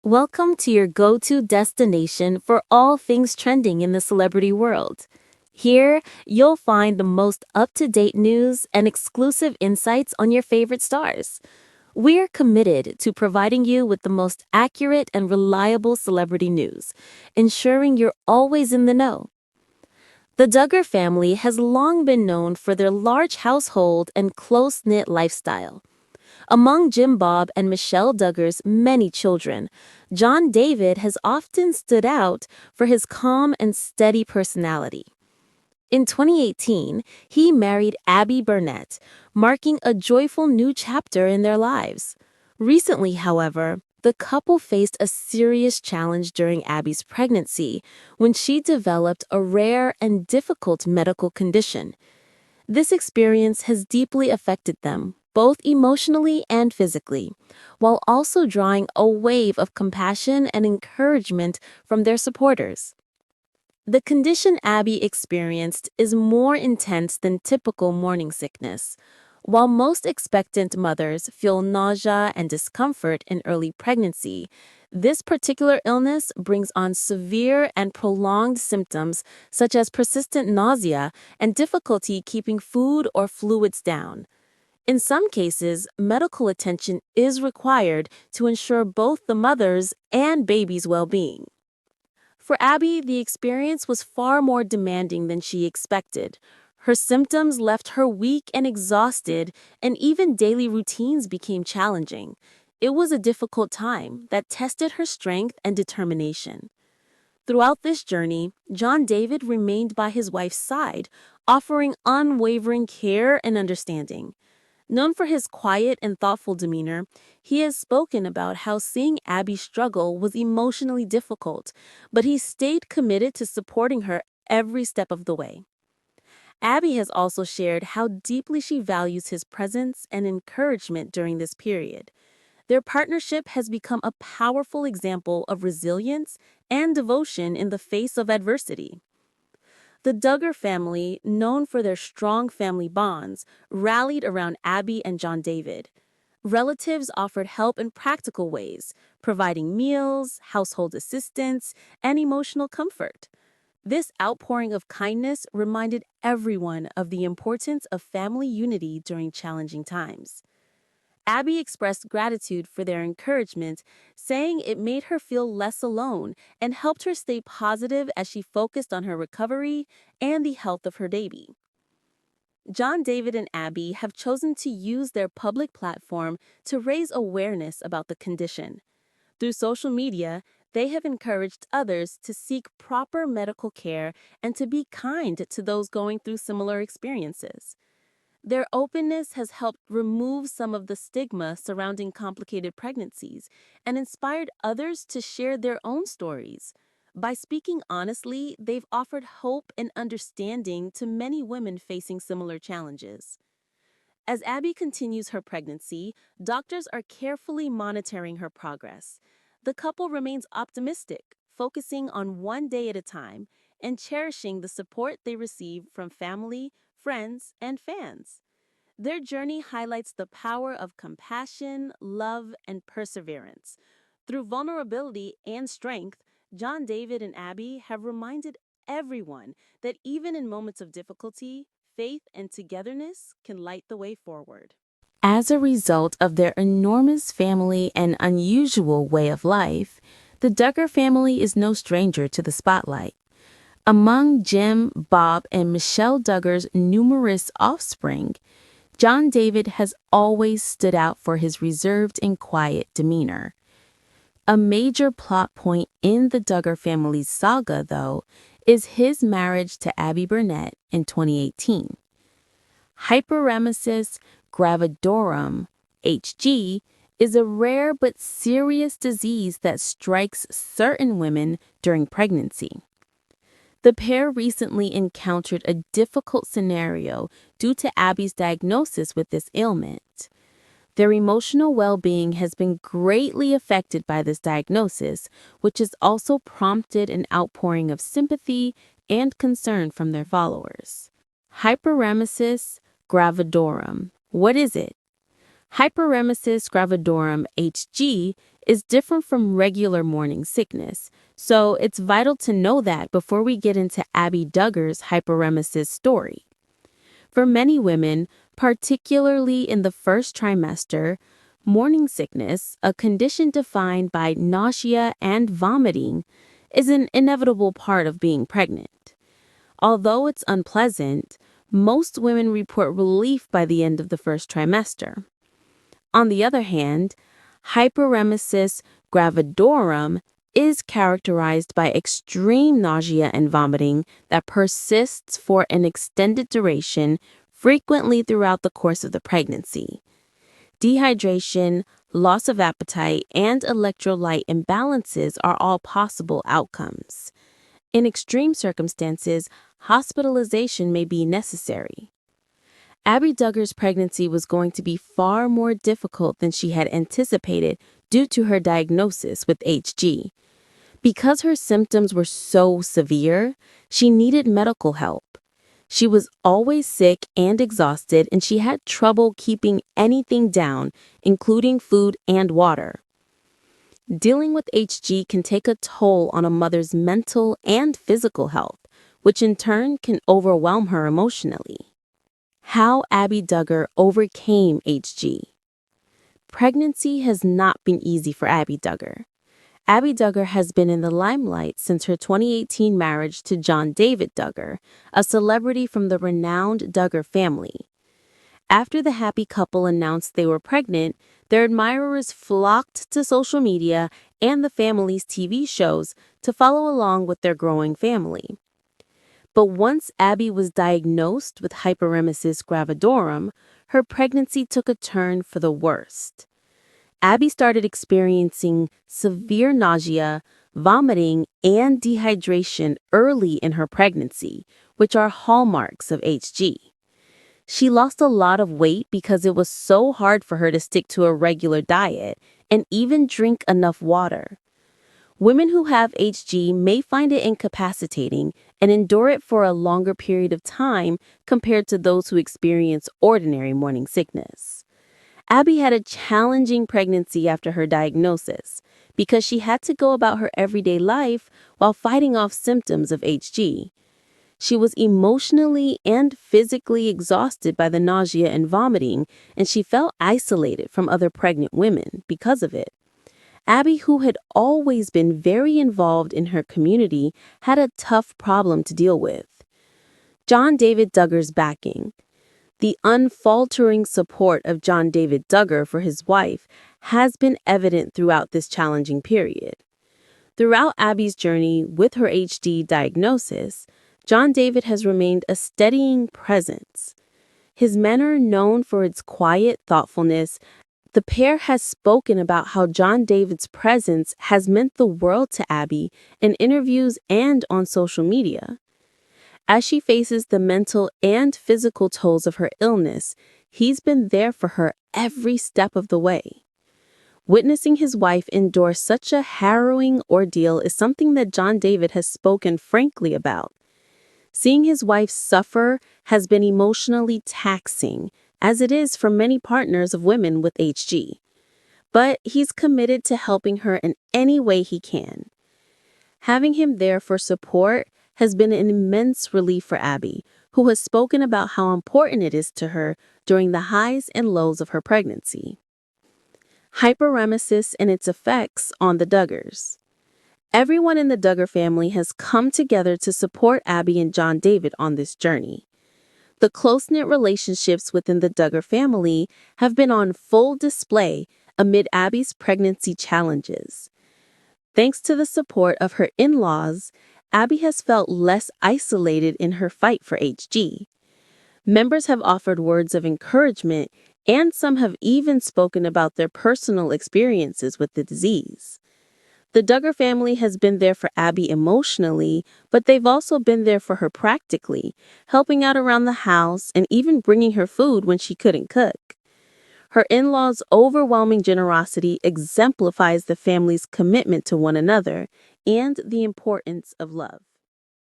Welcome to your go-to destination for all things trending in the celebrity world. Here, you'll find the most up-to-date news and exclusive insights on your favorite stars. We're committed to providing you with the most accurate and reliable celebrity news, ensuring you're always in the know. The Duggar family has long been known for their large household and close-knit lifestyle. Among Jim Bob and Michelle Duggar's many children, John David has often stood out for his calm and steady personality. In 2018, he married Abbie Burnett, marking a joyful new chapter in their lives. Recently, however, the couple faced a serious challenge during Abbie's pregnancy when she developed a rare and difficult medical condition. This experience has deeply affected them, both emotionally and physically, while also drawing a wave of compassion and encouragement from their supporters. The condition Abbie experienced is more intense than typical morning sickness. While most expectant mothers feel nausea and discomfort in early pregnancy, this particular illness brings on severe and prolonged symptoms such as persistent nausea and difficulty keeping food or fluids down. In some cases, medical attention is required to ensure both the mother's and baby's well-being. For Abbie, the experience was far more demanding than she expected. Her symptoms left her weak and exhausted, and even daily routines became challenging. It was a difficult time that tested her strength and determination. Throughout this journey, John David remained by his wife's side, offering unwavering care and understanding. Known for his quiet and thoughtful demeanor, he has spoken about how seeing Abbie struggle was emotionally difficult, but he stayed committed to supporting her every step of the way. Abbie has also shared how deeply she values his presence and encouragement during this period. Their partnership has become a powerful example of resilience and devotion in the face of adversity. The Duggar family, known for their strong family bonds, rallied around Abbie and John David. Relatives offered help in practical ways, providing meals, household assistance, and emotional comfort. This outpouring of kindness reminded everyone of the importance of family unity during challenging times. Abbie expressed gratitude for their encouragement, saying it made her feel less alone and helped her stay positive as she focused on her recovery and the health of her baby. John David and Abbie have chosen to use their public platform to raise awareness about the condition. Through social media, they have encouraged others to seek proper medical care and to be kind to those going through similar experiences. Their openness has helped remove some of the stigma surrounding complicated pregnancies and inspired others to share their own stories. By speaking honestly, they've offered hope and understanding to many women facing similar challenges. As Abbie continues her pregnancy, doctors are carefully monitoring her progress. The couple remains optimistic, focusing on one day at a time and cherishing the support they receive from family, friends, and fans. Their journey highlights the power of compassion, love, and perseverance. Through vulnerability and strength, John David and Abbie have reminded everyone that even in moments of difficulty, faith and togetherness can light the way forward. As a result of their enormous family and unusual way of life, the Duggar family is no stranger to the spotlight. Among Jim, Bob, and Michelle Duggar's numerous offspring, John David has always stood out for his reserved and quiet demeanor. A major plot point in the Duggar family's saga, though, is his marriage to Abbie Burnett in 2018. Hyperemesis gravidorum, HG, is a rare but serious disease that strikes certain women during pregnancy. The pair recently encountered a difficult scenario due to Abbie's diagnosis with this ailment. Their emotional well-being has been greatly affected by this diagnosis, which has also prompted an outpouring of sympathy and concern from their followers. Hyperemesis gravidorum. What is it? Hyperemesis gravidorum HG is different from regular morning sickness, so it's vital to know that before we get into Abbie Duggar's hyperemesis story. For many women, particularly in the first trimester, morning sickness, a condition defined by nausea and vomiting, is an inevitable part of being pregnant. Although it's unpleasant, most women report relief by the end of the first trimester. On the other hand, Hyperemesis gravidorum is characterized by extreme nausea and vomiting that persists for an extended duration, frequently throughout the course of the pregnancy. Dehydration, loss of appetite, and electrolyte imbalances are all possible outcomes. In extreme circumstances, hospitalization may be necessary. Abbie Duggar's pregnancy was going to be far more difficult than she had anticipated due to her diagnosis with HG. Because her symptoms were so severe, she needed medical help. She was always sick and exhausted, and she had trouble keeping anything down, including food and water. Dealing with HG can take a toll on a mother's mental and physical health, which in turn can overwhelm her emotionally. How Abbie Duggar overcame HG. Pregnancy has not been easy for Abbie Duggar. Abbie Duggar has been in the limelight since her 2018 marriage to John David Duggar, a celebrity from the renowned Duggar family. After the happy couple announced they were pregnant, their admirers flocked to social media and the family's TV shows to follow along with their growing family. But once Abbie was diagnosed with Hyperemesis gravidorum, her pregnancy took a turn for the worst. Abbie started experiencing severe nausea, vomiting, and dehydration early in her pregnancy, which are hallmarks of HG. She lost a lot of weight because it was so hard for her to stick to a regular diet and even drink enough water. Women who have HG may find it incapacitating and endure it for a longer period of time compared to those who experience ordinary morning sickness. Abbie had a challenging pregnancy after her diagnosis because she had to go about her everyday life while fighting off symptoms of HG. She was emotionally and physically exhausted by the nausea and vomiting, and she felt isolated from other pregnant women because of it. Abbie, who had always been very involved in her community, had a tough problem to deal with. John David Duggar's backing. The unfaltering support of John David Duggar for his wife has been evident throughout this challenging period. Throughout Abbie's journey with her HD diagnosis, John David has remained a steadying presence. His manner, known for its quiet thoughtfulness, the pair has spoken about how John David's presence has meant the world to Abbie in interviews and on social media. As she faces the mental and physical tolls of her illness, he's been there for her every step of the way. Witnessing his wife endure such a harrowing ordeal is something that John David has spoken frankly about. Seeing his wife suffer has been emotionally taxing, as it is for many partners of women with HG. But he's committed to helping her in any way he can. Having him there for support has been an immense relief for Abbie, who has spoken about how important it is to her during the highs and lows of her pregnancy. Hyperemesis and its effects on the Duggars. Everyone in the Duggar family has come together to support Abbie and John David on this journey. The close-knit relationships within the Duggar family have been on full display amid Abbie's pregnancy challenges. Thanks to the support of her in-laws, Abbie has felt less isolated in her fight for HG. Members have offered words of encouragement, and some have even spoken about their personal experiences with the disease. The Duggar family has been there for Abbie emotionally, but they've also been there for her practically, helping out around the house and even bringing her food when she couldn't cook. Her in-laws' overwhelming generosity exemplifies the family's commitment to one another and the importance of love.